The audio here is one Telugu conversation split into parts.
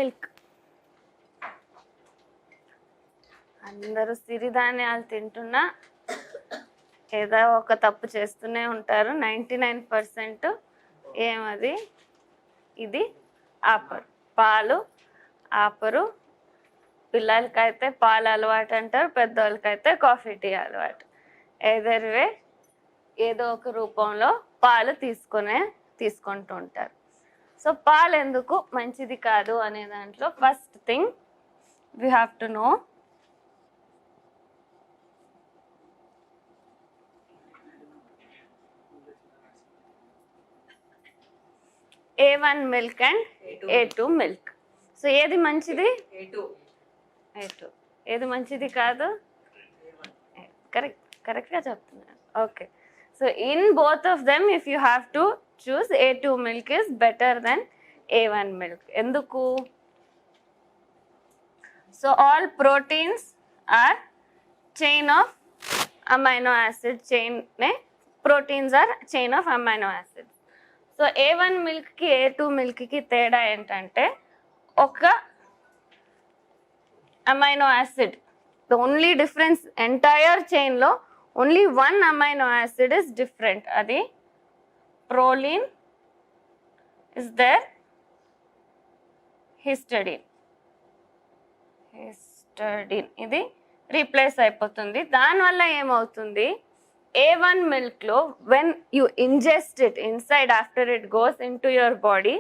మిల్క్. అందరూ సిరిధాన్యాలు తింటున్నా ఏదో ఒక తప్పు చేస్తూనే ఉంటారు. 99% ఏమది, ఇది ఆపరు. పాలు ఆపరు. పిల్లలకైతే పాలు అలవాటు అంటారు, పెద్దవాళ్ళకైతే కాఫీ టీ అలవాటు. ఎదర్ వే ఏదో ఒక రూపంలో పాలు తీసుకుంటూ ఉంటారు. సో పాలు ఎందుకు మంచిది కాదు అనే దాంట్లో first thing we have to know A1 milk and A2 milk. So ఏది మంచిది? A2. ఏది మంచిది కాదు? కరెక్ట్గా చెప్తున్నాను. Okay. So in both of them if you have to choose, A2 milk is better than A1 milk. ఎందుకు? So all proteins are chain of amino acid chain. Proteins are chain of amino acid. So A1 మిల్క్కి A2 మిల్క్కి తేడా ఏంటంటే ఒక amino acid. The only difference entire చైన్లో only one amino acid is different. అది ప్రోలిన్ ఇస్ దేర్, హిస్టడిన్. ఇది రీప్లేస్ అయిపోతుంది. దానివల్ల ఏమవుతుంది, A1 మిల్క్లో when you ingest it inside, after it goes into your body,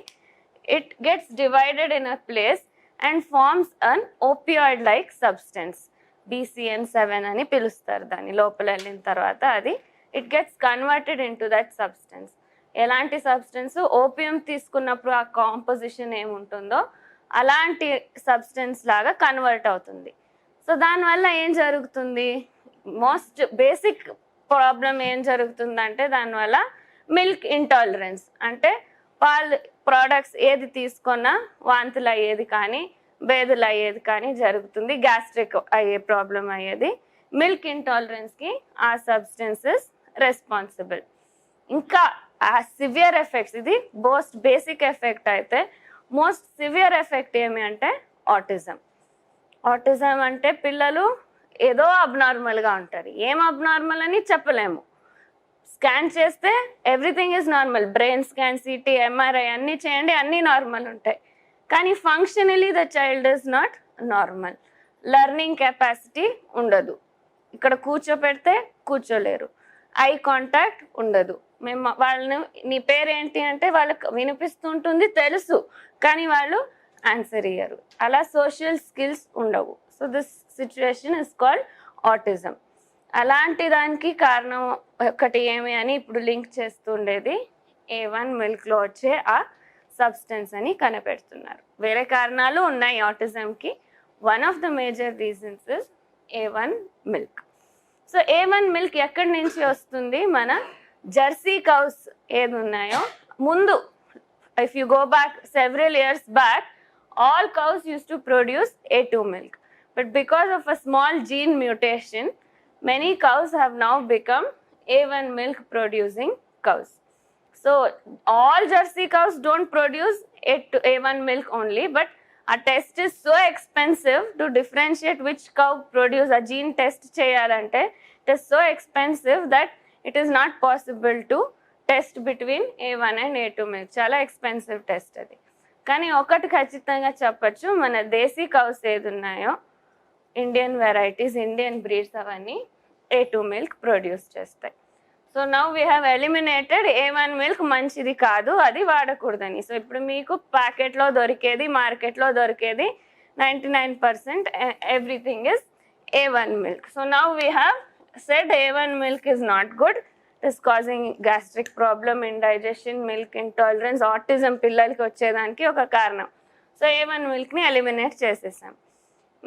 it gets divided in a place and forms an opioid like substance. BCN7 అని పిలుస్తారు దాన్ని. లోపల వెళ్ళిన తర్వాత అది it gets converted into that substance. ఎలాంటి సబ్స్టెన్స్? ఓపియం తీసుకున్నప్పుడు ఆ కాంపోజిషన్ ఏముంటుందో అలాంటి సబ్స్టెన్స్ లాగా కన్వర్ట్ అవుతుంది. సో దానివల్ల ఏం జరుగుతుంది, మోస్ట్ బేసిక్ ప్రాబ్లం ఏం జరుగుతుందంటే దానివల్ల మిల్క్ ఇంటాలరెన్స్. అంటే పాలు ప్రోడక్ట్స్ ఏది తీసుకున్నా వాంతులు అయ్యేది కానీ బేదులు అయ్యేది కానీ జరుగుతుంది. గ్యాస్ట్రిక్ అయ్యే ప్రాబ్లం అయ్యేది. మిల్క్ ఇంటాలరెన్స్కి ఆ సబ్స్టెన్సెస్ రెస్పాన్సిబుల్. ఇంకా ఆ సివియర్ ఎఫెక్ట్స్, ఇది మోస్ట్ బేసిక్ ఎఫెక్ట్ అయితే మోస్ట్ సివియర్ ఎఫెక్ట్ ఏమి అంటే ఆటిజం. ఆటిజం అంటే పిల్లలు ఏదో అబ్నార్మల్గా ఉంటారు. ఏం అబ్నార్మల్ అని చెప్పలేము. స్కాన్ చేస్తే everything is normal. Brain scan, city, MRI అన్నీ చేయండి, అన్నీ నార్మల్ ఉంటాయి. కానీ functionally the child is not normal. Learning capacity ఉండదు. ఇక్కడ కూర్చోపెడితే కూర్చోలేరు. ఐ కాంటాక్ట్ ఉండదు. మేము వాళ్ళని నీ పేరేంటి అంటే వాళ్ళకి వినిపిస్తుంటుంది, తెలుసు, కానీ వాళ్ళు ఆన్సర్ ఇయ్యరు. అలా సోషల్ స్కిల్స్ ఉండవు. So this situation is called autism. అలాంటి దానికి కారణం ఒకటి ఏమి అని ఇప్పుడు లింక్ చేస్తుండేది A1 మిల్క్లో వచ్చే ఆ సబ్స్టెన్స్ అని కనిపెడుతున్నారు. వేరే కారణాలు ఉన్నాయి ఆటిజంకి. One of the major reasons is A1 milk. So A1 milk ఎక్కడి నుంచి వస్తుంది? మన జెర్సీ కౌస్ ఏది ఉన్నాయో ముందు, if you go back several years back, all cows used to produce A2 milk. But because of a small gene mutation, many cows have now become A1 milk producing cows. So all Jersey cows don't produce A1 milk only, but a test is so expensive to differentiate which cow produce. A gene test cheyalante it is so expensive that it is not possible to test between A1 and A2 milk. Chala expensive test adi. కానీ ఒకటి ఖచ్చితంగా చెప్పచ్చు, మన దేశీ కౌస్ ఏది ఉన్నాయో ఇండియన్ వెరైటీస్, ఇండియన్ బ్రీడ్స్ అవన్నీ A2 మిల్క్ ప్రొడ్యూస్ చేస్తాయి. So now we have eliminated A1 milk మంచిది కాదు, అది వాడకూడదని. సో ఇప్పుడు మీకు ప్యాకెట్లో దొరికేది, మార్కెట్లో దొరికేది 99% everything is A1 milk. So now we have said A1 milk is not good. is causing gastric problem, indigestion, milk intolerance, autism పిల్లలకి వచ్చేదానికి ఒక కారణం. సో A1 మిల్క్ని ఎలిమినేట్ చేసేసాం.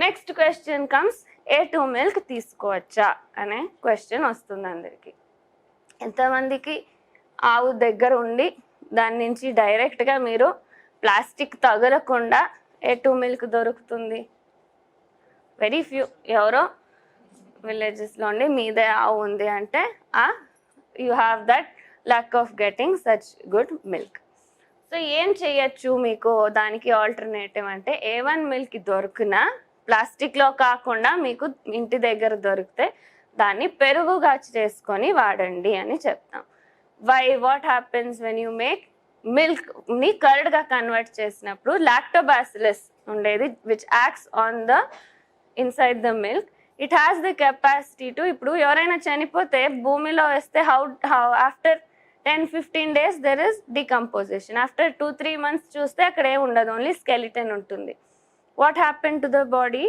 Next question comes, A2 milk తీసుకోవచ్చా అనే క్వశ్చన్ వస్తుంది అందరికీ. ఎంతమందికి ఆవు దగ్గర ఉండి దాని నుంచి డైరెక్ట్గా మీరు ప్లాస్టిక్ తగలకుండా A2 మిల్క్ దొరుకుతుంది? Very few. ఎవరో విలేజెస్లో ఉండి మీదే ఆవు ఉంది అంటే you have that lack of getting such good milk. So ఏం చేయొచ్చు మీకు దానికి ఆల్టర్నేటివ్ అంటే A1 మిల్క్ దొరికిన ప్లాస్టిక్లో కాకుండా మీకు ఇంటి దగ్గర దొరికితే దాన్ని పెరుగుగా చేసుకొని వాడండి అని చెప్తాం. What happens when you make మిల్క్ని కర్డ్గా కన్వర్ట్ చేసినప్పుడు లాక్టోబాసిలస్ ఉండేది which acts on the inside the milk. It has the capacity to, ఇప్పుడు ఎవరైనా చనిపోతే భూమిలో వేస్తే how after 10-15 days there is decomposition. After 2-3 months చూస్తే అక్కడ ఏం ఉండదు, ఓన్లీ skeleton ఉంటుంది. What happened to the body?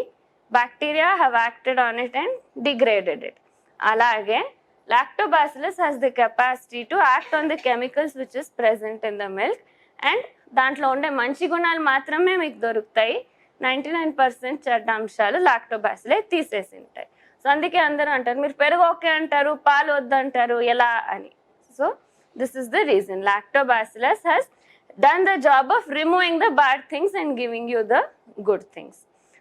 Bacteria have acted on it and degraded it. అలాగే lactobacillus has the capacity to act on the chemicals which is present in the milk, and దాంట్లో ఉండే మంచి గుణాలు మాత్రమే మీకు దొరుకుతాయి. 99% చెడ్డ అంశాలు లాక్టోబాసిలే తీసేసి ఉంటాయి. సో అందుకే అందరూ అంటారు మీరు పెరుగు ఓకే అంటారు, పాలు వద్దంటారు, ఎలా అని. So this is the reason. Lactobacillus has done the job of removing the bad things and giving you the good things.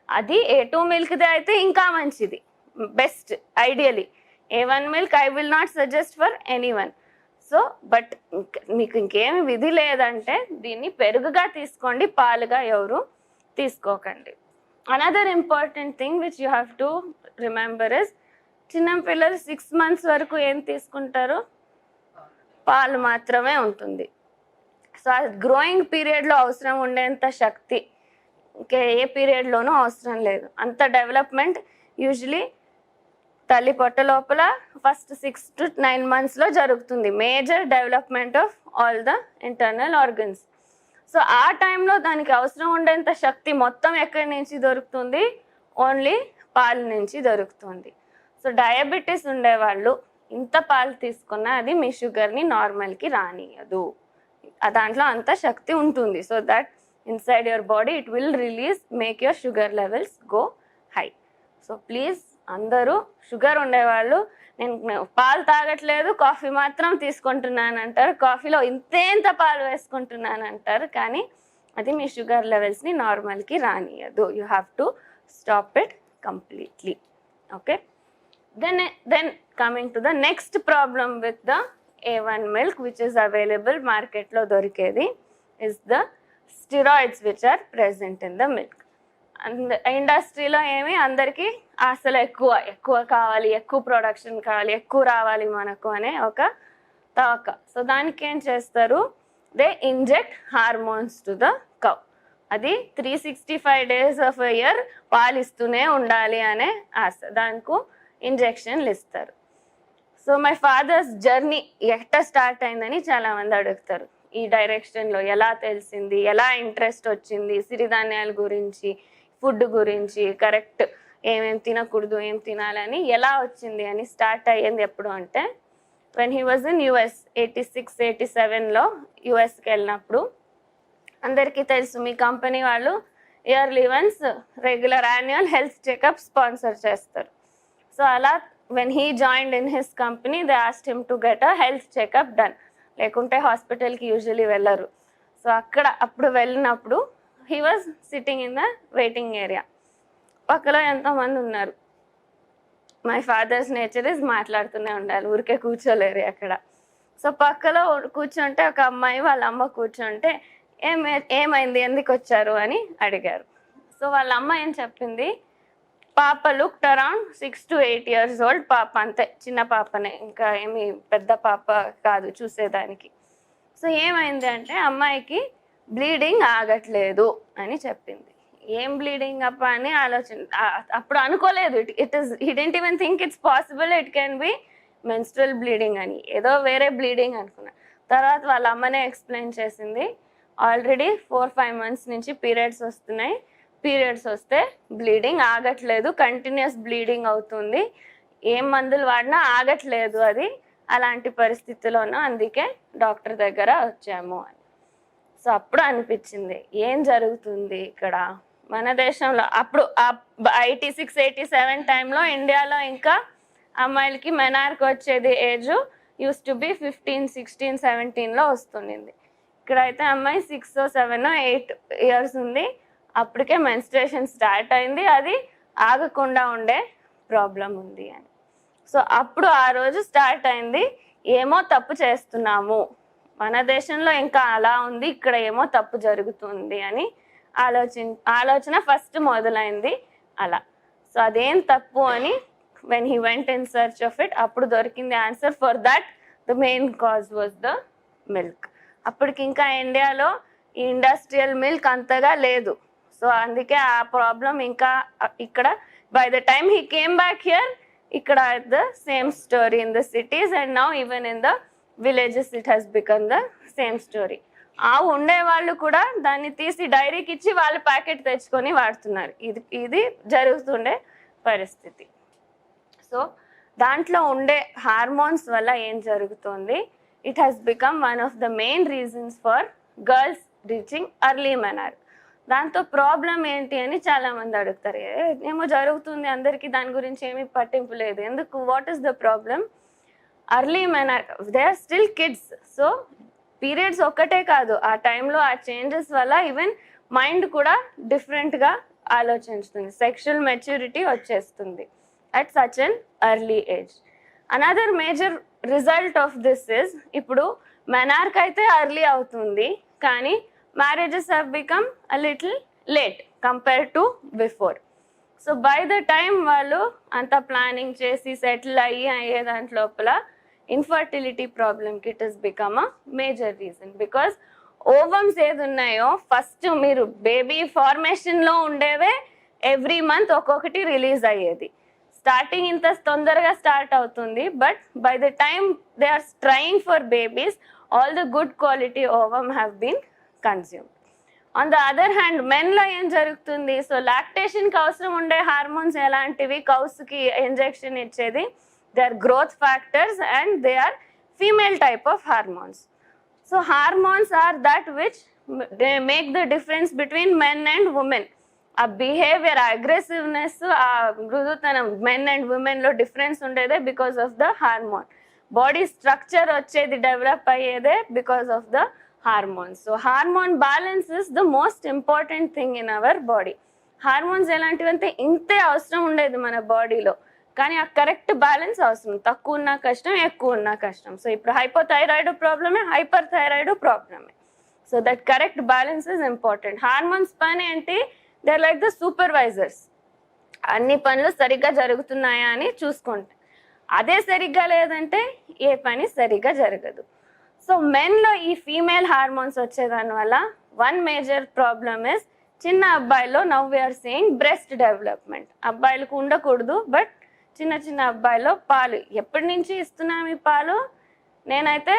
Adi A2 milk de aithe inka manchidi, best ideally. A1 milk I will not suggest for anyone. So but meeku inkem vidhi ledante deenni peruguga teeskondi, paaluga evaru teeskokandi. Another important thing which you have to remember is chinna pillalu 6 months varaku em teeskuntaru, పాలు మాత్రమే ఉంటుంది. సో ఆ గ్రోయింగ్ పీరియడ్లో అవసరం ఉండేంత శక్తి ఇంకే ఏ పీరియడ్లోనూ అవసరం లేదు. అంత డెవలప్మెంట్ యూజువలీ తల్లి పొట్ట లోపల ఫస్ట్ 6 to 9 monthsలో జరుగుతుంది, major development of all the internal organs. So ఆ టైంలో దానికి అవసరం ఉండేంత శక్తి మొత్తం ఎక్కడి నుంచి దొరుకుతుంది? ఓన్లీ పాలు నుంచి దొరుకుతుంది. సో డయాబెటీస్ ఉండేవాళ్ళు ఇంత పాలు తీసుకున్నా అది మీ షుగర్ని నార్మల్కి రానియదు, దాంట్లో అంత శక్తి ఉంటుంది. So that inside your body it will release, make your sugar levels go high. So please అందరూ షుగర్ ఉండేవాళ్ళు నేను పాలు తాగట్లేదు, కాఫీ మాత్రం తీసుకుంటున్నాను అంటారు, కాఫీలో ఇంత పాలు వేసుకుంటున్నాను అంటారు, కానీ అది మీ షుగర్ లెవెల్స్ని నార్మల్కి రానియదు. You have to stop it completely. Okay, then coming to the next problem with the A1 milk which is available market lo dorikedi is the steroids which are present in the milk. And industry lo emi andarki asalu ఎక్కువ కావాలి, ఎక్కువ ప్రొడక్షన్ కావాలి, ఎక్కువ రావాలి మనకు అనే ఒక తవక. సో దానికి ఏం చేస్తారు, they inject hormones to the cow. అది 365 days of a year పాలిస్తూనే ఉండాలి అనే ఆశ, దానికి ఇంజెక్షన్లు ఇస్తారు. సో మై ఫాదర్స్ జర్నీ ఎట్లా స్టార్ట్ అయిందని చాలామంది అడుగుతారు. ఈ డైరెక్షన్లో ఎలా తెలిసింది, ఎలా ఇంట్రెస్ట్ వచ్చింది, సిరిధాన్యాల గురించి, ఫుడ్ గురించి, కరెక్ట్ ఏమేమి తినకూడదు ఏం తినాలని ఎలా వచ్చింది అని స్టార్ట్ అయ్యింది ఎప్పుడు అంటే when he was in US 86-87లో యుఎస్కి వెళ్ళినప్పుడు. అందరికీ తెలుసు మీ కంపెనీ వాళ్ళు yearly once regular annual health checkup sponsor చేస్తారు. సో అలా when he joined in his company they asked him to get a health checkup done, లేకుంటే హాస్పిటల్కి యూజువలీ వెళ్ళరు. సో అప్పుడు వెళ్ళినప్పుడు he was sitting in the waiting area. పక్కలో ఎంతోమంది ఉన్నారు. మై ఫాదర్స్ నేచర్ ఇస్ మాట్లాడుతూనే ఉండాలి, ఊరికే కూర్చోలేరు అక్కడ. సో పక్కలో కూర్చుంటే ఒక అమ్మాయి వాళ్ళ అమ్మ కూర్చుంటే ఏమైంది, ఎందుకు వచ్చారు అని అడిగారు. సో వాళ్ళ అమ్మ ఏం చెప్పింది, పాప looked around 6 to 8 years old, పాప అంతే చిన్న పాపనే, ఇంకా ఏమి పెద్ద పాప కాదు చూసేదానికి. సో ఏమైంది అంటే అమ్మాయికి బ్లీడింగ్ ఆగట్లేదు అని చెప్పింది. ఏం బ్లీడింగ్ అప్ప అని అప్పుడు అనుకోలేదు. he didn't even think it's possible it can be menstrual bleeding అని, ఏదో వేరే బ్లీడింగ్ అనుకున్నా. తర్వాత వాళ్ళ అమ్మనే ఎక్స్ప్లెయిన్ చేసింది, ఆల్రెడీ 4-5 months నుంచి పీరియడ్స్ వస్తున్నాయి, పీరియడ్స్ వస్తే బ్లీడింగ్ ఆగట్లేదు, కంటిన్యూస్ బ్లీడింగ్ అవుతుంది, ఏం మందులు వాడినా ఆగట్లేదు అది, అలాంటి పరిస్థితిలోనూ అందుకే డాక్టర్ దగ్గర వచ్చాము అని. సో అప్పుడు అనిపించింది ఏం జరుగుతుంది ఇక్కడ మన దేశంలో. అప్పుడు 86-87 టైంలో ఇండియాలో ఇంకా అమ్మాయిలకి మెనార్కి వచ్చేది ఏజ్ యూస్ టు బి 15-16-17లో వస్తుండింది. ఇక్కడైతే అమ్మాయి 6 or 7 or 8 years ఉంది, అప్పటికే మెన్స్ట్రేషన్ స్టార్ట్ అయింది, అది ఆగకుండా ఉండే ప్రాబ్లం ఉంది అని. సో అప్పుడు ఆ రోజు స్టార్ట్ అయింది ఏమో తప్పు చేస్తున్నాము మన దేశంలో ఇంకా అలా ఉంది, ఇక్కడ ఏమో తప్పు జరుగుతుంది అని ఆలోచన ఫస్ట్ మొదలైంది అలా. సో అదేం తప్పు అని when he went in search of it, అప్పుడు దొరికింది answer. For that the main cause was the milk. అప్పటికి ఇంకా ఇండియాలో ఈ ఇండస్ట్రియల్ మిల్క్ అంతగా లేదు. సో అందుకే ఆ ప్రాబ్లం ఇంకా ఇక్కడ by the time he came back here, ఇక్కడ the same story in the cities and now even in the villages it has become the same story. ఆవు ఉండే వాళ్ళు కూడా దాన్ని తీసి డైరీకి ఇచ్చి వాళ్ళు ప్యాకెట్ తెచ్చుకొని వాడుతున్నారు. ఇది జరుగుతుండే పరిస్థితి. సో దాంట్లో ఉండే హార్మోన్స్ వల్ల ఏం జరుగుతుంది, it has become one of the main reasons for girls reaching early menarche. దాంతో ప్రాబ్లం ఏంటి అని చాలా మంది అడుగుతారు. ఏమో జరుగుతుంది అందరికీ, దాని గురించి ఏమీ పట్టింపు లేదు, ఎందుకు, what is the problem? Early menarche, they are still kids. So periods ఒక్కటే కాదు, ఆ టైంలో ఆ చేంజెస్ వల్ల ఈవెన్ మైండ్ కూడా డిఫరెంట్గా ఆలోచిస్తుంది, సెక్షువల్ మెచ్యూరిటీ వచ్చేస్తుంది at such an early age. Another major result of this is, ఇప్పుడు మెనార్క్ అయితే ఎర్లీ అవుతుంది, కానీ marriages have become a little late compare to before. So by the time వాళ్ళు అంత ప్లానింగ్ చేసి సెటిల్ అయ్యే దాంట్లోపల ఇన్ఫర్టిలిటీ ప్రాబ్లమ్కి it is become a major reason. Because ovums ఏది ఉన్నాయో ఫస్ట్ మీరు బేబీ ఫార్మేషన్లో ఉండేవే ఎవ్రీ మంత్ ఒక్కొక్కటి రిలీజ్ అయ్యేది. స్టార్టింగ్ ఇంత తొందరగా స్టార్ట్ అవుతుంది, but by the time they are trying for babies, all the good quality ovum have been consumed. On the other hand మెన్లో ఏం జరుగుతుంది, సో లాక్టేషన్కి అవసరం ఉండే హార్మోన్స్ ఎలాంటివి, కౌస్కి ఇంజెక్షన్ ఇచ్చేది, they are growth factors and they are female type of hormones. So hormones are that which they make the difference between men and women. ఆ బిహేవియర్, ఆ అగ్రెసివ్నెస్, ఆ మృదుతనం మెన్ అండ్ ఉమెన్లో డిఫరెన్స్ ఉండేదే because of the hormone. Body structure వచ్చేది డెవలప్ అయ్యేదే because of the hormones. So hormone balance is the most important thing in our body. Hormones ఎలాంటివంటే ఇంతే అవసరం ఉండేది మన బాడీలో, కానీ ఆ కరెక్ట్ బ్యాలెన్స్ అవసరం. తక్కువ ఉన్నా కష్టం, ఎక్కువ ఉన్నా కష్టం. సో ఇప్పుడు హైపోథైరాయిడ్ ప్రాబ్లమే, హైపర్ థైరాయిడ్ ప్రాబ్లమే. So that correct balance is important. Hormones పని ఏంటి, they are like the supervisors. అన్ని పనులు సరిగ్గా జరుగుతున్నాయా అని చూసుకుంటే, అదే సరిగ్గా లేదంటే ఏ పని సరిగ్గా జరగదు. సో మెన్లో ఈ ఫీమేల్ హార్మోన్స్ వచ్చేదాని వల్ల వన్ మేజర్ ప్రాబ్లమ్ ఇస్, చిన్న అబ్బాయిలో now we're saying breast development. అబ్బాయిలకు ఉండకూడదు, బట్ చిన్న చిన్న అబ్బాయిలో పాలు ఎప్పటి నుంచి ఇస్తున్నాం ఈ పాలు? నేనైతే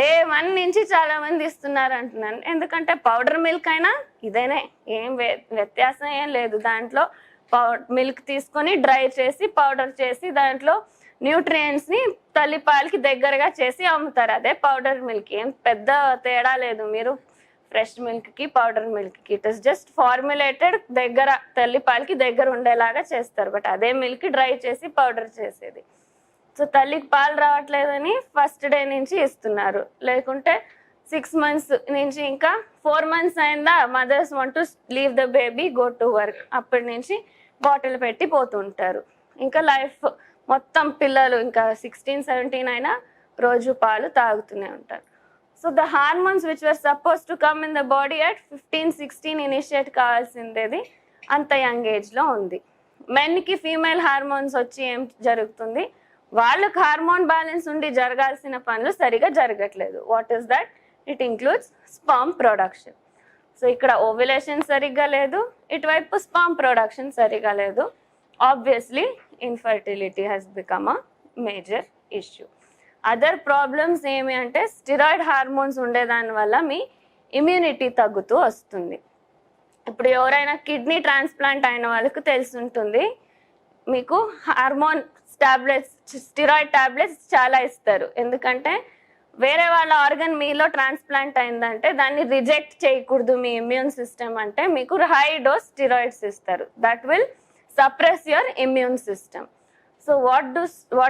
డే 1 నుంచి చాలా మంది ఇస్తున్నారు అంటున్నాను. ఎందుకంటే పౌడర్ మిల్క్ అయినా ఇదేనే, ఏం వ్యత్యాసం ఏం లేదు. దాంట్లో మిల్క్ తీసుకొని డ్రై చేసి పౌడర్ చేసి దాంట్లో న్యూట్రియంట్స్ని తల్లిపాలకి దగ్గరగా చేసి అమ్ముతారు. అదే పౌడర్ మిల్క్, ఏం పెద్ద తేడా లేదు. మీరు ఫ్రెష్ మిల్క్కి పౌడర్ మిల్క్కి ఇట్ ఇస్ జస్ట్ ఫార్ములేటెడ్, దగ్గర తల్లిపాలకి దగ్గర ఉండేలాగా చేస్తారు. బట్ అదే మిల్క్ డ్రై చేసి పౌడర్ చేసేది. సో తల్లికి పాలు రావట్లేదని ఫస్ట్ డే నుంచి ఇస్తున్నారు, లేకుంటే 6 months నుంచి ఇంకా 4 months అయిందా mothers want to leave the baby, go to work, అప్పటి నుంచి బాటిల్ పెట్టి పోతుంటారు. ఇంకా లైఫ్ మొత్తం పిల్లలు ఇంకా 16-17 అయినా రోజు పాలు తాగుతూనే ఉంటారు. So the hormones which were suppose to come in the body at 15-16 initiate కావాల్సిందేది అంత యంగ్ ఏజ్లో ఉంది. మెన్కి ఫీమేల్ హార్మోన్స్ వచ్చి ఏం జరుగుతుంది, వాళ్ళకి హార్మోన్ బ్యాలెన్స్ ఉండి జరగాల్సిన పనులు సరిగా జరగట్లేదు. What is that? It includes sperm production. So ఇక్కడ ఓవ్యులేషన్ సరిగ్గా లేదు, ఇటువైపు స్పర్మ్ ప్రొడక్షన్ సరిగా లేదు. Obviously infertility has become a major issue. Other problems ఏమి అంటే, స్టిరాయిడ్ హార్మోన్స్ ఉండేదాని వల్ల మీ ఇమ్యూనిటీ తగ్గుతూ వస్తుంది. ఇప్పుడు ఎవరైనా కిడ్నీ ట్రాన్స్ప్లాంట్ అయిన వాళ్ళకు తెలుసుంటుంది, మీకు హార్మోన్ టాబ్లెట్స్, స్టిరాయిడ్ టాబ్లెట్స్ చాలా ఇస్తారు. ఎందుకంటే వేరే వాళ్ళ ఆర్గన్ మీలో ట్రాన్స్ప్లాంట్ అయిందంటే దాన్ని రిజెక్ట్ చేయకూడదు మీ ఇమ్యూన్ సిస్టమ్, అంటే మీకు హై డోస్ స్టిరాయిడ్స్ ఇస్తారు. That will suppress your immune system. So what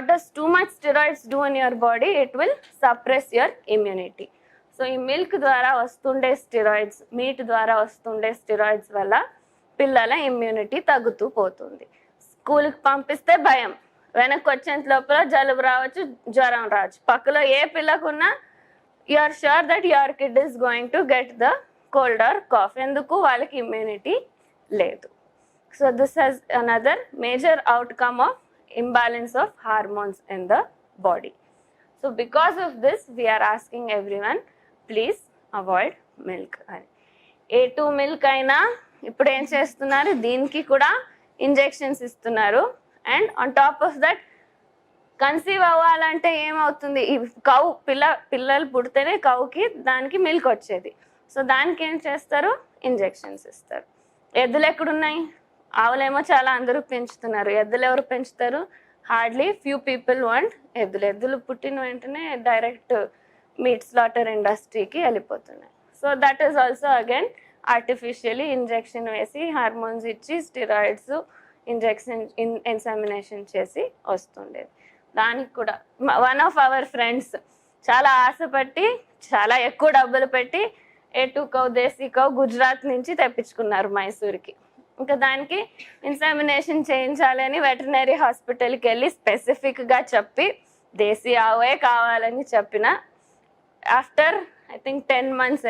does too much steroids do in your body? It will suppress your immunity. So ఈ మిల్క్ ద్వారా వస్తుండే స్టిరాయిడ్స్, మీట్ ద్వారా వస్తుండే స్టిరాయిడ్స్ వల్ల పిల్లల ఇమ్యూనిటీ తగ్గుతూ పోతుంది. స్కూల్కి పంపిస్తే భయం, వెనక్కి వచ్చేంత లోపల జలుబు రావచ్చు, జ్వరం రావచ్చు. పక్కలో ఏ పిల్లకున్నా you are sure that your kid is going to get the cold or cough. ఎందుకు వాళ్ళకి immunity లేదు. So this has another major outcome of imbalance of hormones in the body. So because of this, we are asking everyone, please avoid milk. A2 milk అయినా ఇప్పుడు ఏం చేస్తున్నారు, దీనికి కూడా ఇంజెక్షన్స్ ఇస్తున్నారు. And on top of that conceive అవ్వాలంటే ఏమవుతుంది, ఈ కౌ పిల్లలు పుడితేనే కౌకి దానికి మిల్క్ వచ్చేది. సో దానికి ఏం చేస్తారు, ఇంజెక్షన్స్ ఇస్తారు. ఎద్దులు ఎక్కడున్నాయి, ఆవులేమో చాలా అందరూ పెంచుతున్నారు. ఎద్దులు ఎవరు పెంచుతారు, హార్డ్లీ ఫ్యూ పీపుల్ వాంట్ ఎద్దులు పుట్టిన వెంటనే డైరెక్ట్ మీట్ స్లాటర్ ఇండస్ట్రీకి వెళ్ళిపోతున్నాయి. So that is also again artificially injection వేసి హార్మోన్స్ ఇచ్చి స్టిరాయిడ్స్ ఇంజెక్షన్ ఇన్సెమినేషన్ చేసి వస్తుండేది. దానికి కూడా వన్ ఆఫ్ అవర్ ఫ్రెండ్స్ చాలా ఆశపట్టి చాలా ఎక్కువ డబ్బులు పెట్టి A2 కౌ దేశీ కౌ గుజరాత్ నుంచి తెప్పించుకున్నారు మైసూర్కి. ఇంకా దానికి ఇన్సెమినేషన్ చేయించాలి అని వెటర్నరీ హాస్పిటల్కి వెళ్ళి స్పెసిఫిక్గా చెప్పి దేశీ ఆవే కావాలని చెప్పిన after I think 10 months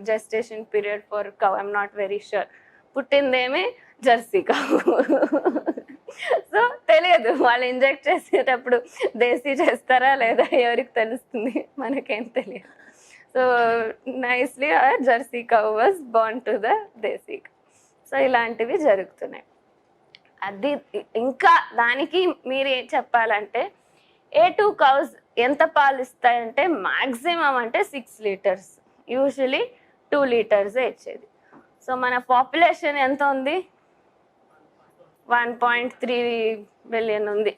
gestation period for cow, I'm not very sure, పుట్టిందేమి జెర్సీ కౌ. సో తెలియదు వాళ్ళు ఇంజెక్ట్ చేసేటప్పుడు దేశీ చేస్తారా లేదా ఎవరికి తెలుస్తుంది, మనకేం తెలియదు. So nicely Jersey cow was Born to the desi cow. So ఇలాంటివి జరుగుతున్నాయి. అది ఇంకా దానికి మీరు ఏం చెప్పాలంటే A2 కౌస్ ఎంత పాలు ఇస్తాయంటే మ్యాక్సిమం అంటే 6 లీటర్స్, యూజువలీ 2 లీటర్సే ఇచ్చేది. సో మన పాపులేషన్ ఎంత ఉంది, 1.3 బిలియన్ ఉంది.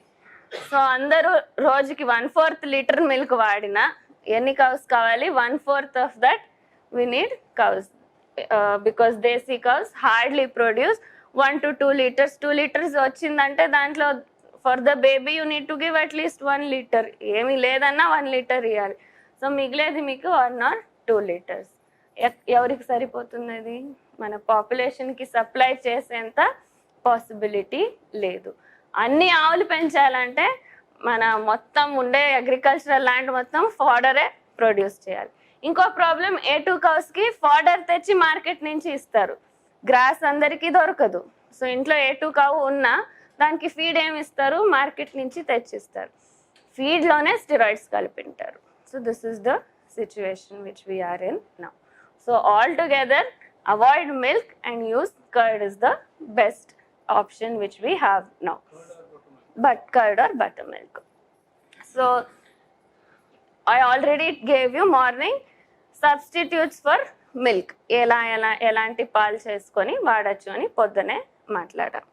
సో అందరూ రోజుకి 1/4 లీటర్ మిల్క్ వాడినా ఎన్ని కౌస్ కావాలి, 1/4 of that we need cows. Because desi cows hardly produce 1 to 2 litres. 2 litres వచ్చిందంటే దాంట్లో for the baby you need to give at least 1 litre, ఏమీ లేదన్నా 1 లీటర్ ఇవ్వాలి. సో మిగిలేది మీకు 1 or 2 లీటర్స్. ఎవరికి సరిపోతుంది అది, మన పాపులేషన్కి సప్లై చేసేంత పాసిబిలిటీ లేదు. అన్ని ఆవులు పెంచాలంటే మన మొత్తం ఉండే అగ్రికల్చరల్ ల్యాండ్ మొత్తం ఫాడరే ప్రొడ్యూస్ చేయాలి. ఇంకో ప్రాబ్లం, A2 కౌస్కి ఫాడర్ తెచ్చి మార్కెట్ నుంచి ఇస్తారు, గ్రాస్ అందరికీ దొరకదు. సో ఇంట్లో A2 కౌ ఉన్నా దానికి ఫీడ్ ఏమి ఇస్తారు, మార్కెట్ నుంచి తెచ్చిస్తారు. ఫీడ్లోనే స్టెరాయిడ్స్ కలిపింటారు. So this is the situation which we are in now. So altogether avoid milk and use curd is the best option which we have now. But curd or buttermilk. So I already gave you morning substitutes for milk. ఎలాంటి పాలు చేసుకొని వాడచ్చు అని పొద్దునే మాట్లాడాం.